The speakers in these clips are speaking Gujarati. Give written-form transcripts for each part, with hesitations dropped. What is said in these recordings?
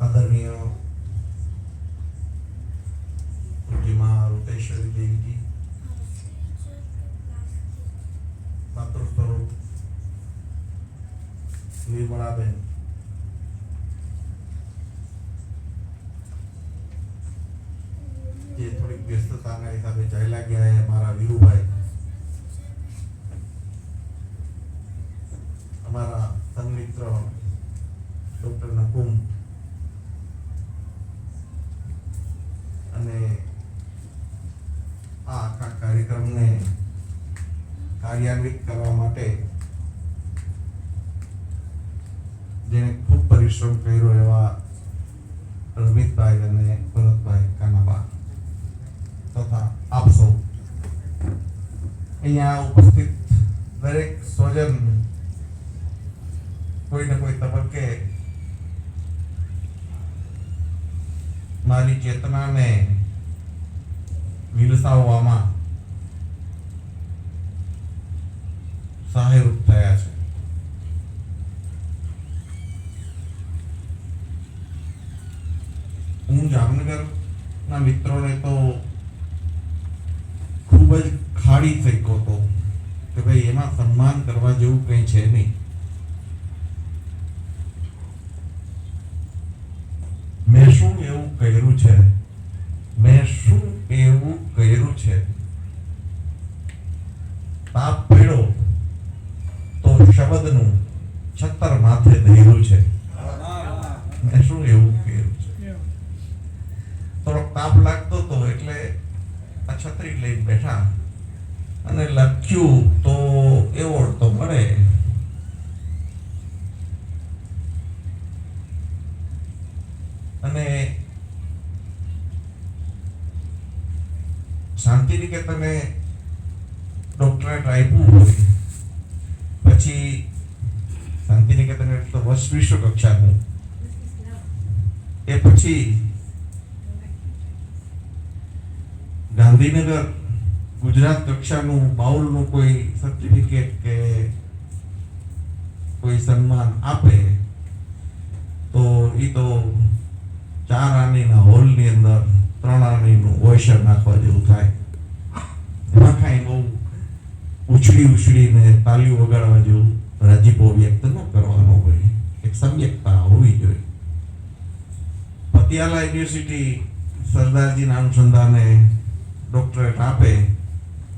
आदरणीय प्रतिमा रुतेश्वरी देवी जी, मातृस्वरूप निर्मलाबेन, જે થોડીક વ્યસ્તતાના હિસાબે ચાલ્યા ગયા है हमारा वीरूभाई, हमारा सन्मित्र डॉक्टर नकुम અને આ આખા કાર્યક્રમને કાર્યાન્વિત કરવા માટે જેને ખૂબ પરિશ્રમ કર્યો એવા રમિતભાઈ અને ભરતભાઈ કાનાબા તથા આપ સૌ અહીંયા ઉપસ્થિત દરેક સ્વજન કોઈ ને કોઈ તબક્કે મારી ચેતનાને વિલસાવવામાં સહાયરૂપ થયા છે. હું જામનગરના મિત્રોને તો ખૂબ જ ખાડી ફેંકો હતો કે ભાઈ એમાં સન્માન કરવા જેવું કંઈ છે નહીં. મેં શું એવું કર્યું છે, મેં શું એવું કર્યું છે, તાપ પડ્યો તો શબ્દનું છત્તર માથે ધર્યું છે. મેં શું એવું કર્યું છે, થોડોક તાપ લાગતો હતો એટલે આ છત્રી લઈને બેઠા અને લખ્યું તો એવોર્ડ તો મળે. અને શાંતિ નિકેતને ડોક્ટરેટ આપ્યું હોય પછી શાંતિ નિકેતન એટલે વિશ્વ કક્ષાનું, એ પછી ગાંધીનગર ગુજરાત કક્ષાનું બાઉલનું કોઈ સર્ટિફિકેટ કે કોઈ સન્માન આપે તો એ તો 4 આનીના હોલની અંદર 3 આનીનું વોશર નાખવા જેવું થાય. એમાં કાંઈ બહુ ઉછળીને તાલીઓ વગાડવા જેવું રાજીપો વ્યક્ત ન કરવાનો હોય, એક સમ્યકતા હોવી જોઈએ. પતિયાલા યુનિવર્સિટી સરદારજીના અનુસંધાને ડોક્ટરેટ આપે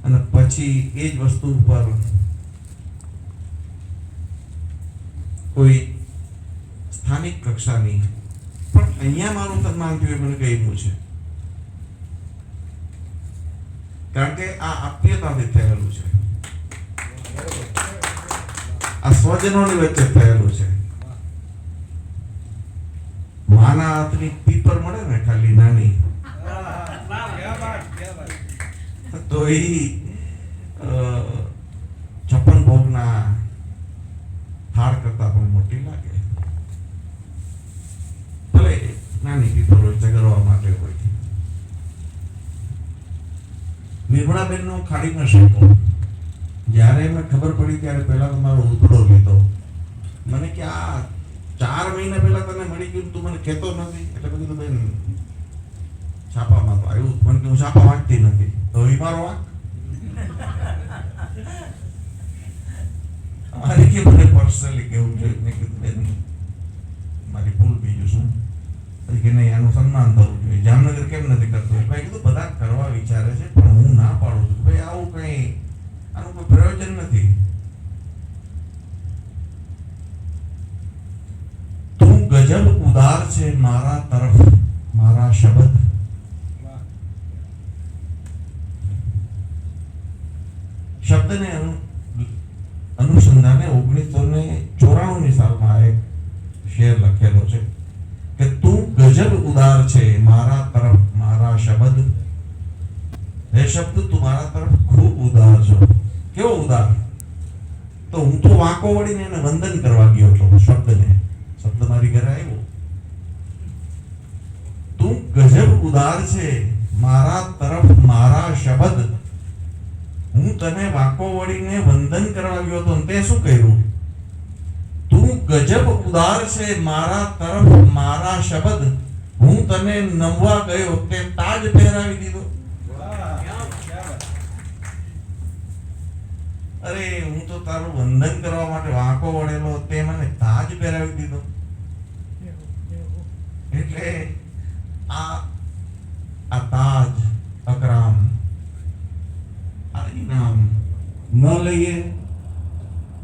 અને પછી એ જ વસ્તુ ઉપર કોઈ સ્થાનિક કક્ષાની પણ અહીંયા મારું સન્માન થયું મને કહ્યું છે, કારણ કે આ આત્મીયતાથી થયેલું છે, આ સ્વજનોની વચ્ચે થયેલું છે. માના હાથની પીપર મળે ને ખાલી નાની, તો એ 56 ભોગના થાળ કરતા પણ મોટી લાગે. ભલે નાની પીપર હોય, ચગરવા માટે હોય. નિર્મળાબેનનો ખાડીનો શેકો જ્યારે મને ખબર પડી ત્યારે પહેલા તમારો ઉતડો લીધો. મને કે આ 4 મહિના પહેલા તને મળી ગયું, તું મને કહેતો નથી. એટલે મેં કીધું બેન છાપામાં તો આવ્યું, મને કે હું છાપા વાંચતી નથી. તો એ મારો વાંક મારી કે મને પર્સનલી કેવું જોઈએ. મેં કીધું બેન મારી ભૂલ, બીજું શું. પછી કે નહીં આનું સન્માન થવું જોઈએ. જામનગર કેમ નથી કરતું? ભાઈ કીધું બધા કરવા વિચારે છે પણ હું ના પાડું છું. ભાઈ આવું કઈ આનું કોઈ પ્રયોજન નથી. તું ગજબ ઉદાર છે મારા તરફ મારા શબ્દ, શબ્દને અનુસંધાને 1994 સાલમાં એક શેર લખેલો છે કે તું ગજબ ઉદાર છે મારા તરફ મારા શબ્દ. એ શબ્દ તું મારા તરફ ખૂબ ઉદાર છો. કેવો ઉદાર? તો હું તો વાંકો વળીને એને વંદન કરવા ગયો હતો શબ્દને. શબ્દ મારી ઘરે આવ્યો. તું ગજબ ઉદાર છે મારા તરફ મારા શબ્દ. હું તને વાંકો વળીને વંદન કરવા ગયો હતો, તે શું કર્યું? તું ગજબ ઉદાર છે, મારા તરફ મારા શબ્દ, હું તને નમવા ગયો તે તાજ પહેરાવી દીધો. અરે હું તો તારું વંદન કરવા માટે વાંકો વળેલો, તે મને તાજ પહેરાવી દીધો. એટલે આ તાજ અકરામ, આ ઇનામ ન લઈએ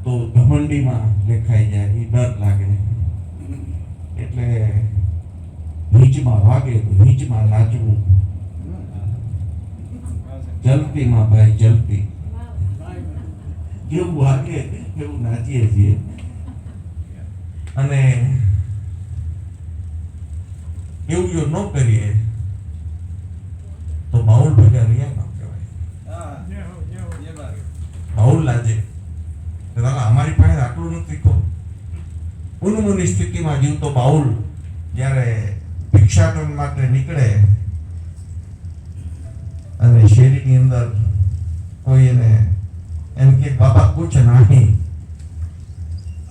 તો ઘમંડીમાં લેખાઈ જાય, એ ડર લાગે. એટલે નીચમાં વાગે તો નીચમાં નાચવું, જલતીમાં ભાઈ જલતી, જેવું વાગે એવું નાચીએ છીએ. અને એવું જો ન કરીએ તો બાઉલ ભેગા રહ્યા ના કહેવાય. બાઉલ લાજે અમારી પાસે આટલું નથી શીખો. ઉન્મુની સ્થિતિમાં જીવતો બાઉલ જ્યારે ભિક્ષાટન માટે નીકળે અને શેરીની અંદર કોઈ એને એમ કે બાબા કુછ નહીં,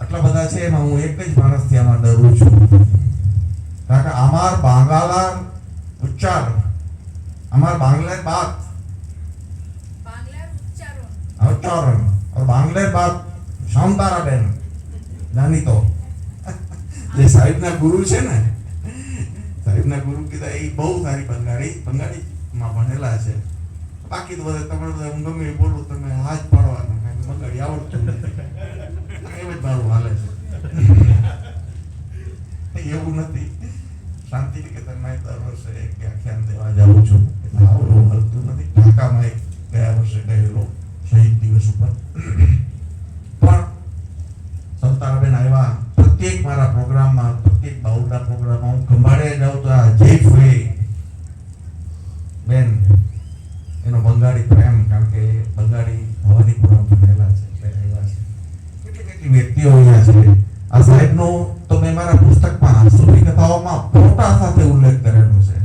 આટલા બધા છે એમાં હું એક જ માણસથી આમાં ડરું છું, કારણ કે আমার বাংলার উচ্চার, আমার বাংলার বাত, ઉચ્ચારણ और બાંગ્લાર બાત શામતારા બેન જાની તો જે સાહેબના ગુરુ છે ને, સાહેબના ગુરુ કીધા એ બહુ સારી બંગાળીમાં ભણેલા છે. બાકી તો બધા તમે હું ગમે એ બોલું તમે હાથ પાડવાના, બંગાળી આવડતું નથી, એમ જ મારું હાલે છે. એવું નથી, શાંતિ કે તમે દર વર્ષે એક વ્યાખ્યાન દેવા જાઉં છું, એટલે આવું એવું હલતું નથી. ઢાકામાં એક ગયા વર્ષે ગયેલો શહીદ દિવસ ઉપર, પણ સંતારાબેન આવ્યા. પ્રત્યેક મારા પ્રોગ્રામમાં, પ્રત્યેક બાઉલના પ્રોગ્રામમાં હું ખંભાળે જાઉં તો આ જય ફોઈ બેન એનો બંગાળી પ્રેમ, કારણ કે બંગાળી ભવાનીપુરમ ભણેલા છે એટલે આવ્યા છે. કેટલી વ્યક્તિઓ અહીંયા છે. આ સાહેબનો તો મેં મારા પુસ્તકમાં સૂફી કથાઓમાં ફોટા સાથે ઉલ્લેખ કરેલો છે.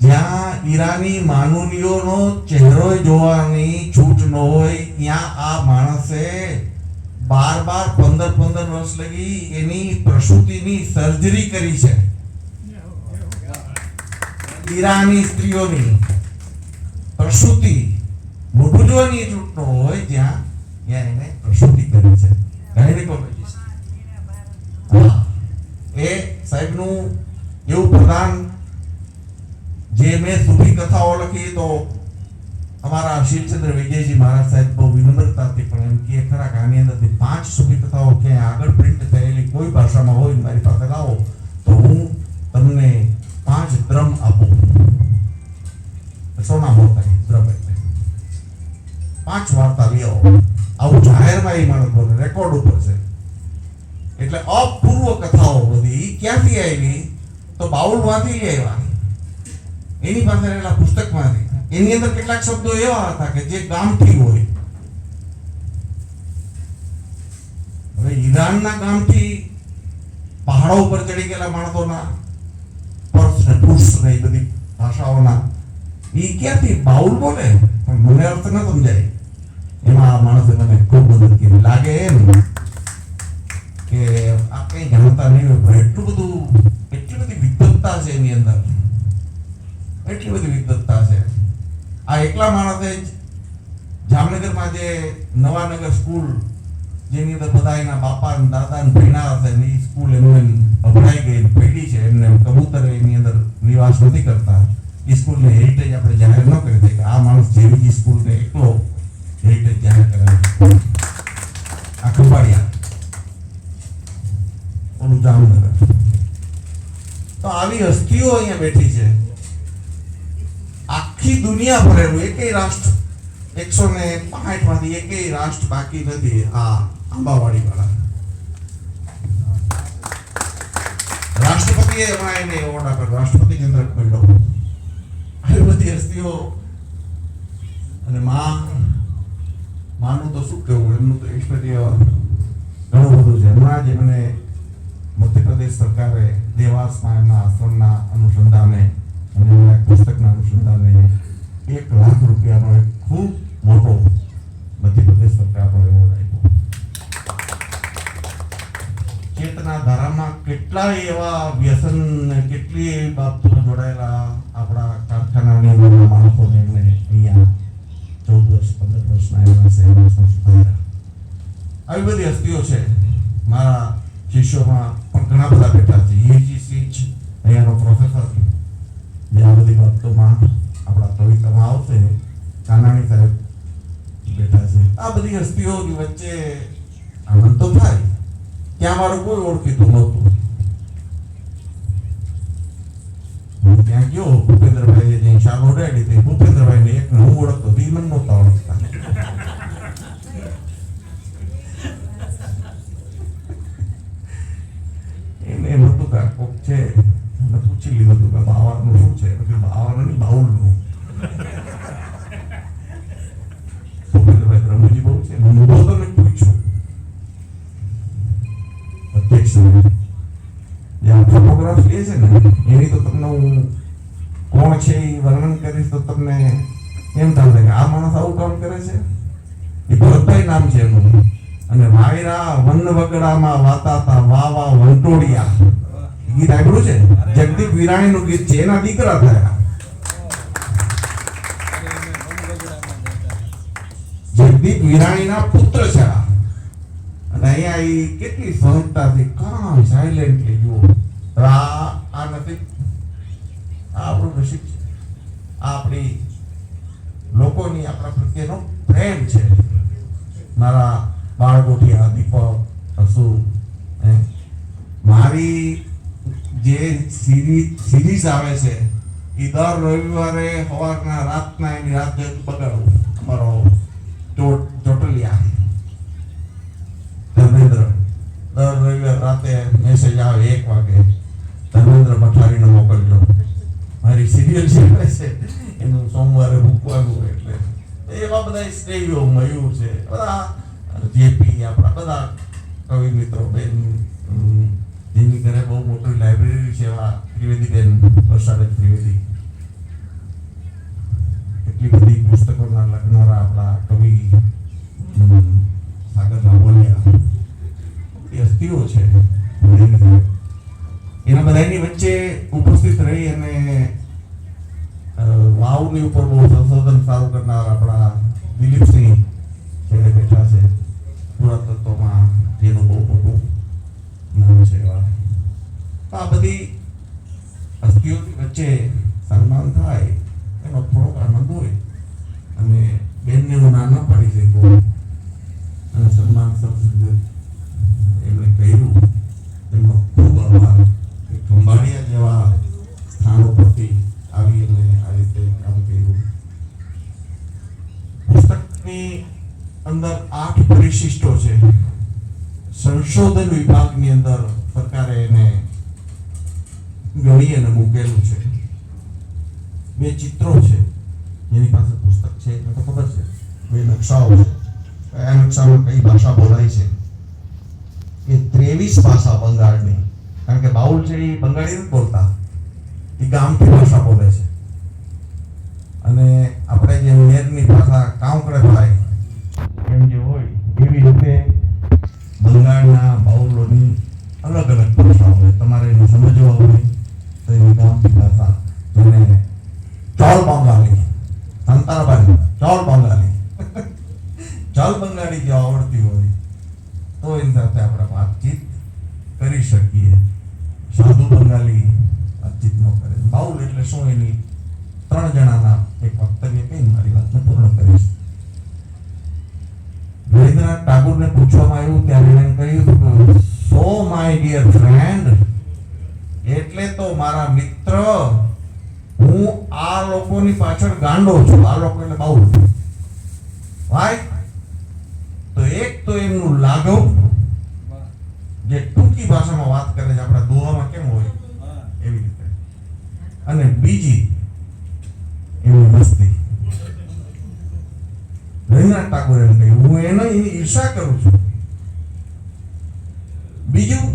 જ્યાં ઈરાની માનુનીઓનો ચહેરો જોવાની છૂટ ન હોય ત્યાં આ માણસે 12-15 વર્ષ લગી એની પ્રસૂતિની સર્જરી કરી છે. ઈરાની સ્ત્રીઓની પ્રસૂતિ મોઢું જોવાની છૂટ ન હોય ત્યાં એને પ્રસૂતિ કરી છે. ગાયનેકોલોજીસ્ટ એ સાહેબનું એવું પ્રદાન, જે મેં સૂફી કથાઓ લખી તો અમારા શિવચંદ્ર વિજયજી મહારાજ સાહેબ બહુ વિનમ્રતાથી પણ એમ કે ખરા કે આની અંદરથી 5 સૂફી કથાઓ ક્યાંય આગળ પ્રિન્ટ થયેલી કોઈ ભાષામાં હોય મારી પાસે લાવો તો હું તમને 5 દ્રમ આપું. સોના હોતા દ્રમ એટલે 5 વાર્તા લઈ આવો. આવું જાહેરમાં એ માણસ બોલે, રેકોર્ડ ઉપર છે. એટલે અપૂર્વ કથાઓ બધી ક્યાંથી આવી તો બાઉલમાંથી લઈ આવ્યા, એની પાસે રહેલા પુસ્તકમાંથી. એની અંદર કેટલાક શબ્દો એવા હતા કે જે ગામઠી હોય. હવે ઈરાનના ગામઠી પહાડો ઉપર ચડી ગયેલા માણસોના પર્સ ને પુરુષ ને એ બધી ભાષાઓના એ ક્યાંથી બાઉલ બોલે, પણ મને અર્થ ન સમજાય. એમાં આ માણસે મને ખૂબ મદદ કરી. લાગે એમ કે આ કઈ જાણતા નહીં હોય, પણ એટલી બધી વિદ્વત્તા છે એની અંદર, એટલી બધી વિદ્વત્તા છે. આ એકલા માણસે જામનગરમાં જે નવાનગર સ્કૂલ, જેની અંદર બધા એના બાપા ને દાદા ને ભણ્યા હશે, એ સ્કૂલ એનું અભડાઈ ગઈ પડી છે. એમને કબૂતર એની અંદર નિવાસ નથી કરતા. એ સ્કૂલને હેરિટેજ આપણે જાહેર ન કરી દઈએ કે આ માણસ જેવી સ્કૂલને એકલો હેરિટેજ જાહેર કરાવે. આ ખંભાળિયા ઓલું જામનગર. તો આવી હસ્તીઓ અહીંયા બેઠી છે. આખી દુનિયા ભરેલું એકેય રાષ્ટ્ર 165 માંથી એકેય રાષ્ટ્ર બાકી નથી. આ આંબાવાડી વાળા રાષ્ટ્રપતિએ હમણાં એને એવોર્ડ આપ્યો, રાષ્ટ્રપતિ ચંદ્રક મળ્યો. આવી બધી હસ્તીઓ. અને માનું તો શું કહેવું, એમનું તો ઐશ્વર્ય ઘણું બધું છે. હમણાં જ એમને મધ્યપ્રદેશ સરકારે દેવાસમાં એમના આશ્રમના અનુસંધાને અને એમના પુસ્તકના અનુસંધાને 1 લાખ રૂપિયાનો એક ખૂબ મોટો મધ્યપ્રદેશ સરકારનો એવોર્ડ આપ્યો. ચેતના ધારામાં કેટલાય એવા વ્યસન ને કેટલી એવી બાબતો જોડાયેલા આપણા કારખાનાની અંદરના માણસોને એમને અહીંયા 14 વર્ષ 15 વર્ષના એમના સેવાસમાં સુધાર્યા. આવી બધી હસ્તીઓ છે. મારા શિષ્યોમાં પણ ઘણા બધા બેઠા છે. EG સિંચ અહીંયાનો પ્રોફેસર જે આ બધી બાબતોમાં આપણા કવિતામાં આવશે, કાનાણી સાહેબ બેઠા છે. આ બધી હસ્તીઓની વચ્ચે આનંદ તો થાય. ત્યાં મારું કોઈ ઓળખીતું નહોતું. હું ત્યાં ગયો, ભૂપેન્દ્રભાઈએ જે શાલ ઓઢાડી હતી, ભૂપેન્દ્રભાઈને એકને હું ઓળખતો હતી, મને નહોતા ઓળખતા. એને એમ હતું કે કોક છે, મને પૂછી લીધું હતું કે બાવાનું શું છે, બાવાનું નહીં બાઉલનું. ભૂપેન્દ્રભાઈ બ્રહ્મજી બહુ છે, મને બહુ તમે પૂછ્યું ફોટોગ્રાફ લે છે ને એની તો તમને હું કોણ છે એ વર્ણન કરીશ તો તમને એમ થશે કે આ માણસ આવું કામ કરે છે. એ ભરતભાઈ નામ છે એનું. અને વાયરા વન વગડામાં વાતાતા વાવા વંટોડિયા ગીત સાંભળ્યું છે? જગદીપ વિરાણીનું ગીત છે. એના દીકરા થયા. જગદીપ વિરાણીના પુત્ર છે. અને અહીંયા એ કેટલી સહજતાથી કામ સાયલેન્ટલી જુઓ. આ નથી, આ આપણું નસીબ છે. આ આપણી લોકોની આપણા પ્રત્યેનો પ્રેમ છે. મારા બાળકોથી દીપક હસુ મારી જે સિરીઝ આવે છે એ દર રવિવારે સવારના રાતના એની રાત બગાડવું. અમારો ચોટલિયા ધર્મેન્દ્ર દર રવિવાર રાતે મેસેજ આવે 1 વાગે, ધર્મેન્દ્ર પઠારીને મોકલજો. મારી સિરિયલ છે એનું સોમવારે મૂકવાનું. એટલે એવા બધા સ્નેહીઓ મયુર છે, બધા જેપી, આપણા બધા કવિ મિત્રો બેન જેની ઘરે બહુ મોટી લાઇબ્રેરી છે એવા ત્રિવેદીબેન, વર્ષાબેન ત્રિવેદી, એટલી બધી પુસ્તકોના લખનારા આપણા કવિ સાગર લાવલિયા હસ્તીઓ છે. એના બધાની વચ્ચે ઉપસ્થિત રહી અને વાવની ઉપર બહુ સંશોધન સારું કરનાર આપણા દિલીપસિંહ છેડે બેઠા છે. પુરાતત્વમાં જેનું બહુ મોટું નામ છે. આ બધી હસ્તીઓની વચ્ચે સન્માન થાય એનો થોડોક આનંદ હોય. અને બેનને હું ના ના પાડી શકું અને સન્માન એમણે કહ્યું એમનો ખૂબ આભાર. ખંભાળિયા જેવા સ્થાનો પરથી આવી અને આ રીતે કામ કર્યું. પુસ્તકની અંદર 8 પરિશિષ્ટો છે. સંશોધન વિભાગની અંદર સરકારે એને ગણી અને મૂકેલું છે. 2 ચિત્રો છે જેની પાસે પુસ્તક છે એને તો ખબર છે. 2 નકશાઓ છે. કયા નકશામાં કઈ ભાષા બોલાય છે એ 23 ભાષા બંગાળની. કારણ કે બાઉલ છે એ બંગાળી નથી બોલતા, એ ગામઠી ભાષા બોલે છે. અને આપણે જે મેરની ભાષા કાંકરે ભાઈ એમ જે હોય એવી રીતે બંગાળના બાઉલોની અલગ અલગ ભાષા હોય. તમારે એને સમજવા હોય તો એની ગામઠી ભાષા, જેને ચોલ બંગાળી, સંતારાબાઈ ચોલ બંગાળી ચોલ બંગાળી જો આવડતી હોય તો એની સાથે આપણે વાતચીત કરી શકીએ. સાધુ બંગાળી વાતચીત ન કરે. બાઉલ એટલે શું? એની 3 જણાના એક વક્તવ્ય કહીને મારી વાતને પૂર્ણ કરીશ. રવિન્દ્રનાથ ટાગોરને પૂછવામાં આવ્યું ત્યારે એને કહ્યું, સો માય ડિયર ફ્રેન્ડ, એટલે તો મારા મિત્ર હું આ લોકોની પાછળ ગાંડો છું. આ લોકો એટલે બાઉલ. ભાઈ તો એક તો એમનું લાઘવ, જે ટૂંકી ભાષામાં વાત કરે છે, આપણા દુહામાં કેમ હોય એવી રીતે. અને બીજી એમની મસ્તી. રવિન્દ્રનાથ ટાગોરે એમ કહ્યું, હું એની ઈર્ષા કરું છું. બીજું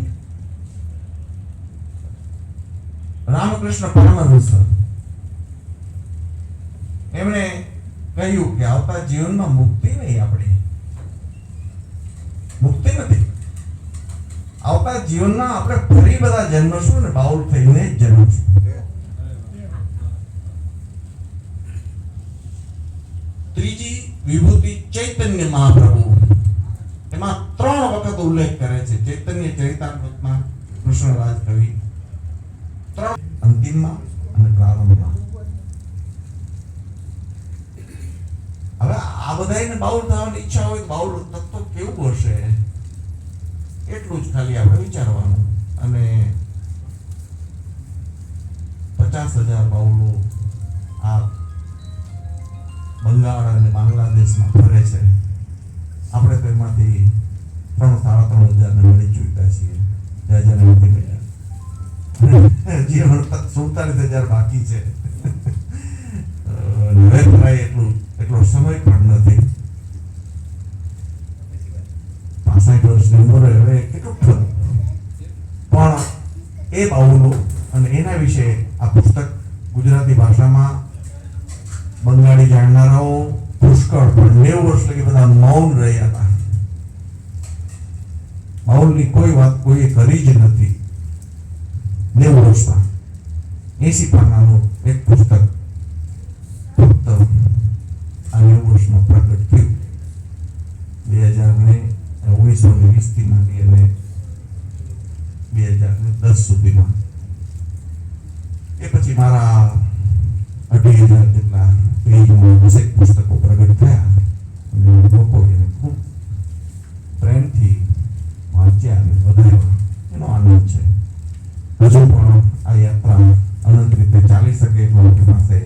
રામકૃષ્ણ પરમહંસ, એમણે કહ્યું કે આવતા જીવનમાં મુક્તિ નહીં, આપણી મુક્તિ નથી. આવતા જીવનમાં આપણે ફરી બધા જન્મશું ને બાઉલ થઈને જ જન્મશું. ત્રીજી વિભૂતિ ચૈતન્ય મહાપ્રભુ. એમાં 3 વખત ઉલ્લેખ કરે છે ચૈતન્ય ચરિતામૃતમાં કૃષ્ણરાજ કવિ. 3 અંતિમમાં અને પ્રારંભમાં. હવે આ બધાને બાઉલ થવાની ઈચ્છા હોય તો બાઉલ તત્વ કેવું હશે એટલું જ ખાલી આપણે વિચારવાનું. અને 50,000 બાઉલો આ બંગાળ અને બાંગ્લાદેશમાં ફરે છે. આપણે તો એમાંથી 3,000-3,500 ને મળી ચૂક્યા છીએ. હજી 47,000 બાકી છે. હવે થાય એટલો સમય પણ નથી. 65 વર્ષની ઉંમરે હવે કેટલું ફરક. પણ એ બાઉલો અને એના વિશે આ પુસ્તક ગુજરાતી ભાષામાં બંગાળી જાણનારાઓ પુષ્કળ, પણ 90 વર્ષ લગી બધા મૌન રહ્યા હતા. બાઉલની કોઈ વાત કોઈએ કરી જ નથી. 90 વર્ષમાં 80 પાનાનું એક પુસ્તક ફક્ત આ 90 વર્ષમાં પ્રગટ થયું. 1920 થી માંડી અને 2010 સુધીમાં. એ પછી મારા 2,500 જેટલા પેજમાં 10 પુસ્તકો પ્રગટ થયા અને લોકો એને ખૂબ પ્રેમથી વાંચ્યા અને વધાર્યા. એનો આનંદ છે. હજુ પણ આ યાત્રા અનંત રીતે ચાલી શકે એટલો આપણી પાસે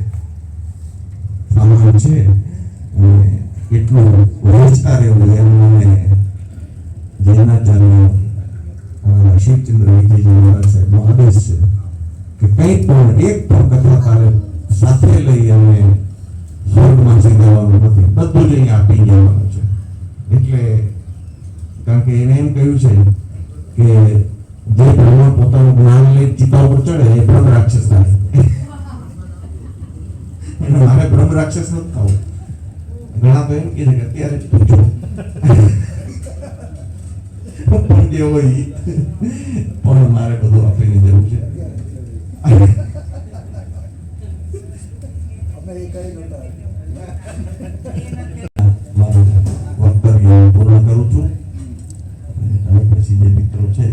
સામાન છે અને એટલું વહેંચતા રહેવું એમ મને જૈનાચાર્ય શિવચંદ્ર વિજયજી મહારાજ સાહેબનો આદેશ છે કે કંઈ પણ એક પણ કથાકારે સાથે લઈ અને સ્વર્ગમાં જવાનું નથી, બધું જ અહીંયા આપી જવાનું છે. એટલે કારણ કે એને એમ કહ્યું છે કે જે બ્રાહ્મણ પોતાનું જ્ઞાન લઈ ચિતા ઉપર ચડે એ બ્રહ્મ રાક્ષસ થાય. એને મારે બ્રહ્મ રાક્ષસ નથી થવું. ઘણા તો એમ કહે છે કે અત્યારે જ પૂછો પણ જે હોય પણ મારે બધું આપીને જવું છે. મારું વક્તવ્ય પૂર્ણ કરું છું. હવે પછી જે મિત્રો છે